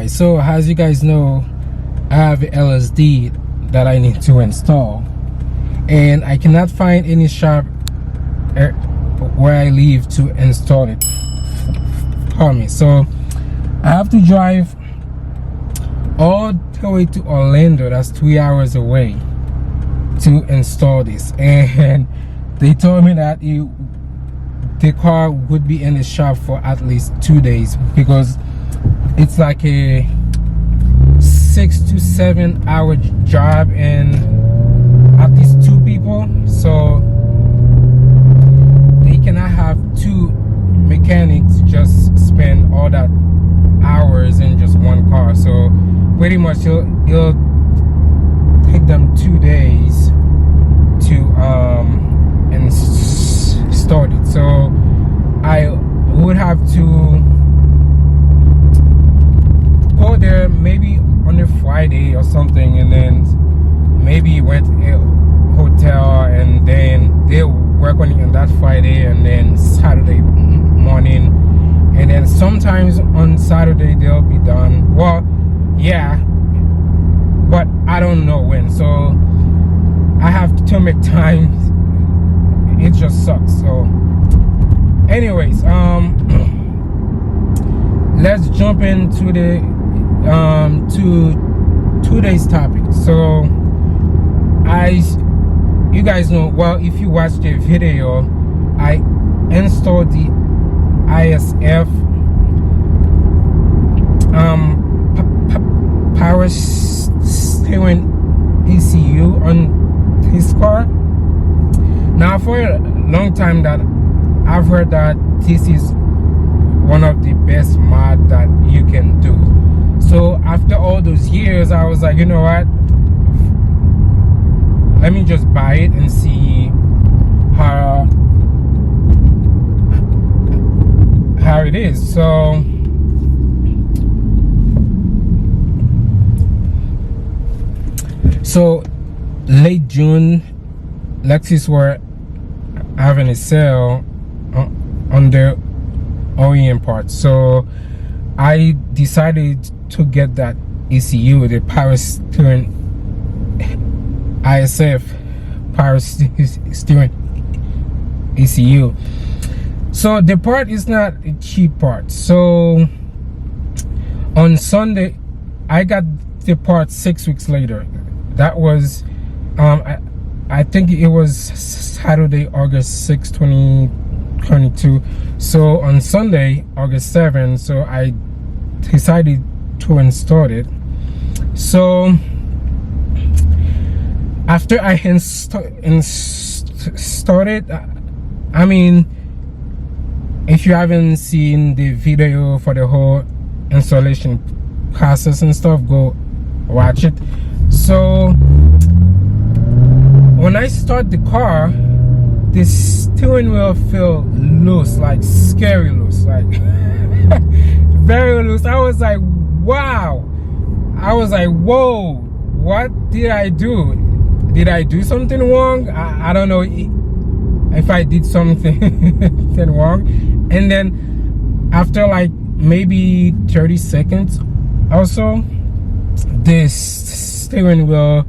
guys, so as you guys know, I have a LSD that I need to install, and I cannot find any shop where I live to install it for me. So I have to drive all the way to Orlando, that's 3 hours away, to install this. And they told me that the car would be in the shop for at least 2 days, because it's like a 6 to 7 hour job and at least 2 people, so they cannot have 2 mechanics just spend all that hours in just one car. So pretty much it'll take them 2 days to install it. So I would have to go there maybe on a Friday or something, and then maybe rent a hotel, and then they'll work on it on that Friday, and then Saturday morning, and then sometimes on Saturday they'll be done. Well, yeah, but I don't know when, so I have to make time. It just sucks. So anyways, let's jump into the to today's topic. So you guys know, well, if you watch the video, I installed the ISF power steering ECU on his car. Now, for a long time that I've heard that this is one of the best mod that you can do. So after all those years, I was like, you know what, let me just buy it and see how it is. So late June, Lexus were having a sale on their OEM parts, so I decided to get that ECU, the power steering ISF power steering ECU. So the part is not a cheap part. So on Sunday I got the part 6 weeks later. That was I think it was Saturday, August 6, 2022. So on Sunday, August 7, so I decided to install it. So after I installed it, I mean, if you haven't seen the video for the whole installation process and stuff, go watch it. So when I start the car, the steering wheel feel loose, like scary loose, like very loose. I was like, wow. I was like, whoa, what did I do? Did I do something wrong? I don't know if I did something wrong. And then after like maybe 30 seconds or so, this steering wheel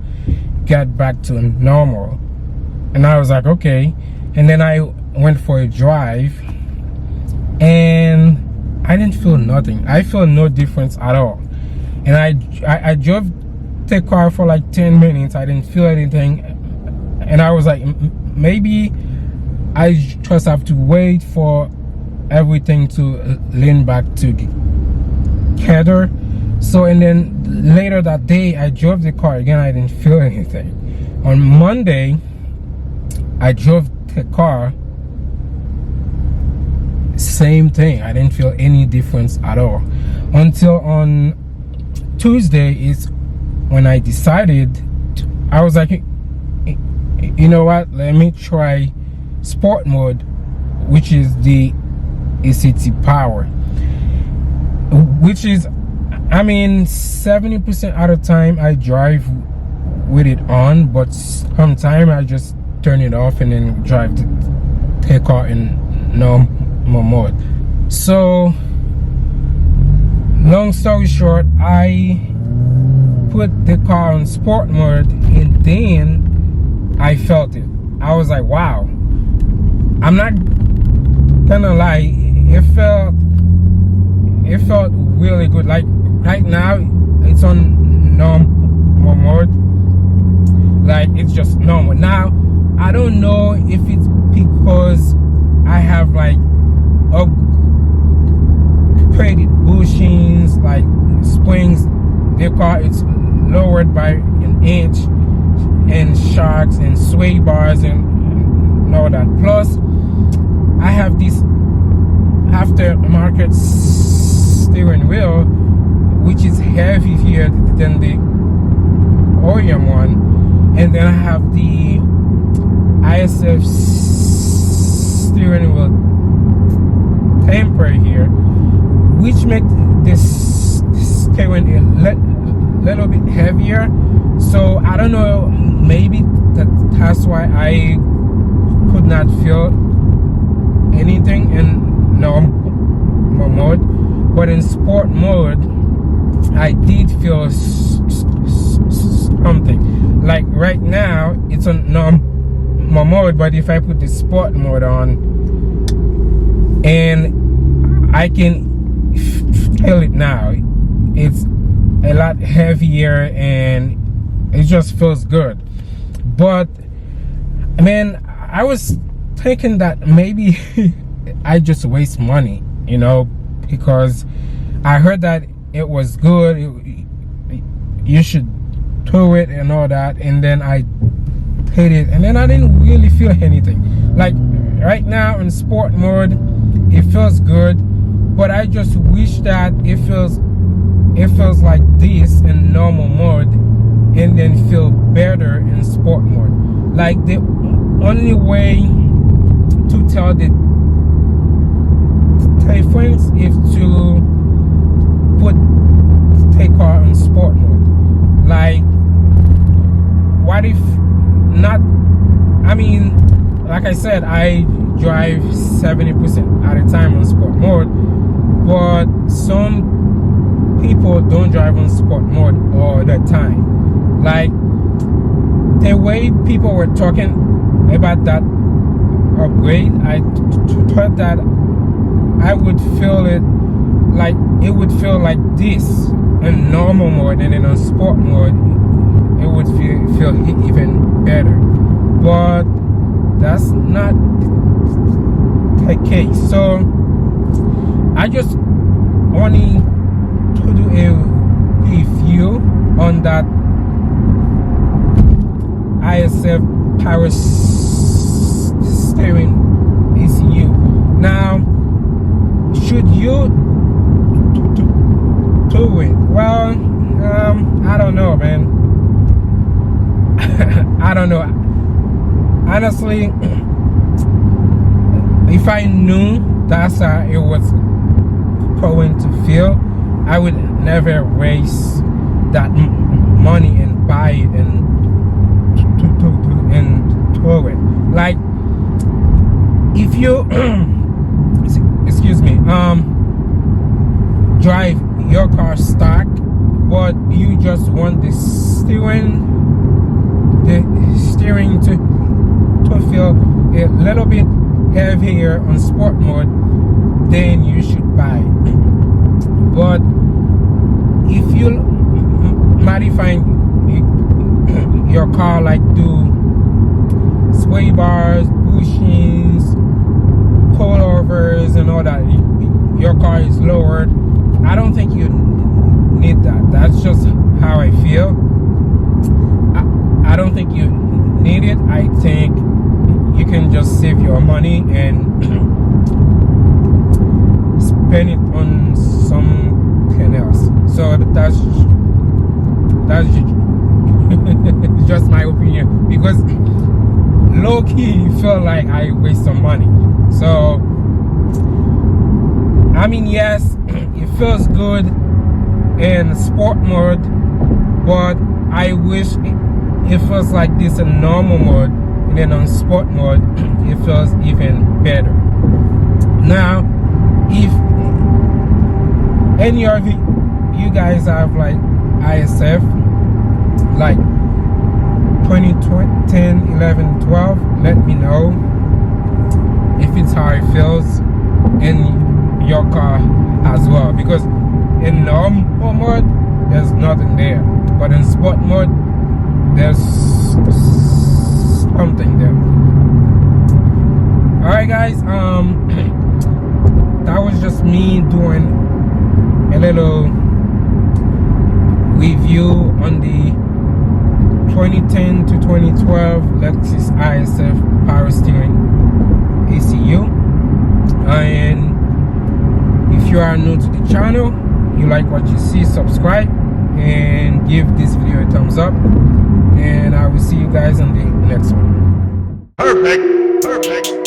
got back to normal, and I was like, okay. And then I went for a drive, and I didn't feel nothing. I feel no difference at all. And I drove the car for like 10 minutes. I didn't feel anything, and I was like, maybe I just have to wait for everything to lean back together. So, and then later that day I drove the car again. I didn't feel anything. On Monday I drove the car, same thing. I didn't feel any difference at all, until on Tuesday is when I decided I was like, you know what, let me try sport mode, which is the ACT power, which is, I mean, 70% of the time I drive with it on, but sometimes I just turn it off and then drive the car in normal mode. So long story short, I put the car on sport mode, and then I felt it. I was like, wow. I'm not gonna lie, it felt really good. Like right now it's on normal mode, like it's just normal. Now I don't know if it's because I have like upgraded bushings, like springs. The car it's lowered by an inch, and shocks and sway bars and all that. Plus I have this aftermarket steering wheel, which is heavier than the OEM one, and then I have the ISF steering wheel temper here, which makes this steering a little bit heavier. So I don't know, maybe that's why I could not feel anything in normal mode, but in sport mode I did feel something. Like right now it's on normal mode, but if I put the sport mode on, and I can feel it now, it's a lot heavier and it just feels good. But man, I was thinking that maybe I just waste money, you know, because I heard that it was good, you should do it and all that, and then I paid it, and then I didn't really feel anything. Like right now in sport mode it feels good, but I just wish that it feels like this in normal mode, and then feel better in sport mode. Like the only way to tell the difference is to put the car in sport mode. Like, what if not? I mean, like I said, I drive 70% at a time on sport mode, but some people don't drive on sport mode all the time. Like the way people were talking about that upgrade, I thought that I would feel it like it would feel like this in normal mode, and then on sport mode it would feel even better. But that's not the case. So I just only to do a review on that ISF power steering ECU. Now, should you do it? Well, I don't know, man. I don't know. Honestly, if I knew that's how it was going to feel, I would never waste that money and buy it and tow it. Like, if you excuse me, drive your car stock, but you just want the steering to feel a little bit heavier on sport mode, then you should buy it. But if you modifying your car, like do sway bars, bushings, pullovers and all that, your car is lowered, I don't think you need that. That's just how I feel. I don't think you need it. I think you can just save your money and spend it on something else. So that's just my opinion, because low-key feel like I waste some money. So I mean, yes, it feels good in sport mode, but I wish it feels like this in normal mode, and then on sport mode it feels even better. Now, if any of you guys have like ISF, like 2010, 11, 12, let me know if it's how it feels in your car as well, because in normal mode there's nothing there, but in sport mode there's something there. Alright guys, that was just me doing a little review on the 2010 to 2012 Lexus ISF power steering ECU. And if you are new to the channel, you like what you see, subscribe and give this video a thumbs up, and I will see you guys on the next one. Perfect.